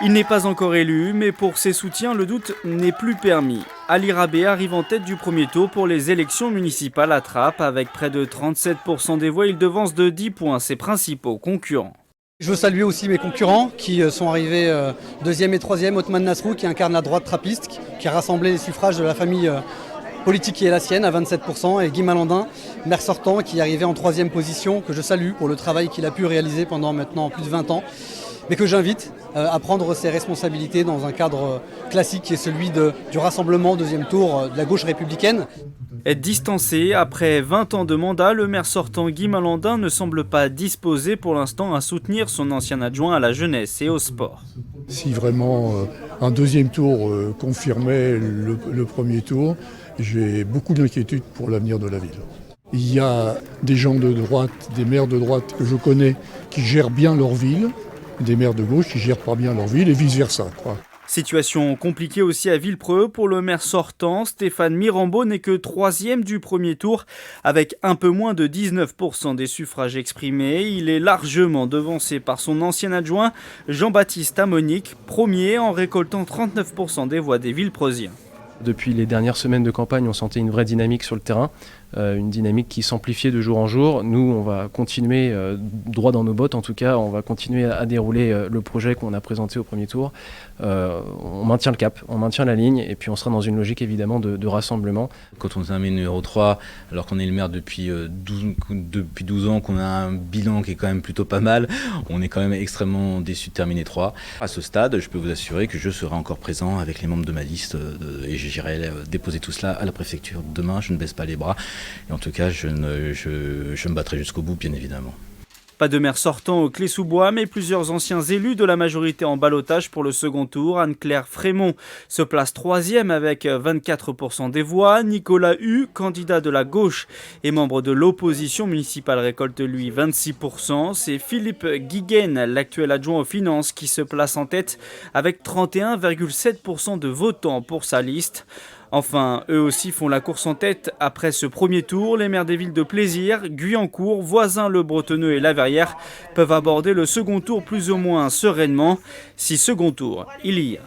Il n'est pas encore élu, mais pour ses soutiens, le doute n'est plus permis. Ali Rabeh arrive en tête du premier tour pour les élections municipales à Trappes. Avec près de 37% des voix, il devance de 10 points ses principaux concurrents. Je veux saluer aussi mes concurrents qui sont arrivés deuxième et troisième. Othman Nasrou qui incarne la droite trappiste, qui a rassemblé les suffrages de la famille politique qui est la sienne à 27%, et Guy Malandin, maire sortant, qui est arrivé en troisième position, que je salue pour le travail qu'il a pu réaliser pendant maintenant plus de 20 ans, mais que j'invite à prendre ses responsabilités dans un cadre classique qui est celui du rassemblement deuxième tour de la gauche républicaine. Être distancé, après 20 ans de mandat, le maire sortant Guy Malandin ne semble pas disposé pour l'instant à soutenir son ancien adjoint à la jeunesse et au sport. Si vraiment un deuxième tour confirmait le premier tour, j'ai beaucoup d'inquiétudes pour l'avenir de la ville. Il y a des gens de droite, des maires de droite que je connais qui gèrent bien leur ville, des maires de gauche qui gèrent pas bien leur ville et vice-versa, quoi. Situation compliquée aussi à Villepreux pour le maire sortant. Stéphane Mirambeau n'est que troisième du premier tour avec un peu moins de 19% des suffrages exprimés. Il est largement devancé par son ancien adjoint Jean-Baptiste Amonique, premier en récoltant 39% des voix des Villepreusiens. Depuis les dernières semaines de campagne, on sentait une vraie dynamique sur le terrain, une dynamique qui s'amplifiait de jour en jour. Nous, on va continuer, droit dans nos bottes en tout cas, on va continuer à dérouler le projet qu'on a présenté au premier tour. On maintient le cap, on maintient la ligne et puis on sera dans une logique évidemment de rassemblement. Quand on termine numéro 3, alors qu'on est le maire depuis 12 ans, qu'on a un bilan qui est quand même plutôt pas mal, on est quand même extrêmement déçu de terminer 3. À ce stade, je peux vous assurer que je serai encore présent avec les membres de ma liste et j'irai déposer tout cela à la préfecture demain. Je ne baisse pas les bras et en tout cas je me battrai jusqu'au bout bien évidemment. Pas de maire sortant au Clé-sous-Bois, mais plusieurs anciens élus de la majorité en ballottage pour le second tour. Anne-Claire Frémont se place troisième avec 24% des voix. Nicolas Hu, candidat de la gauche et membre de l'opposition municipale, récolte lui 26%. C'est Philippe Guiguen, l'actuel adjoint aux finances, qui se place en tête avec 31,7% de votants pour sa liste. Enfin, eux aussi font la course en tête après ce premier tour. Les maires des villes de Plaisir, Guyancourt, Voisins, Le Bretonneux et La Verrière peuvent aborder le second tour plus ou moins sereinement. Si second tour il y a.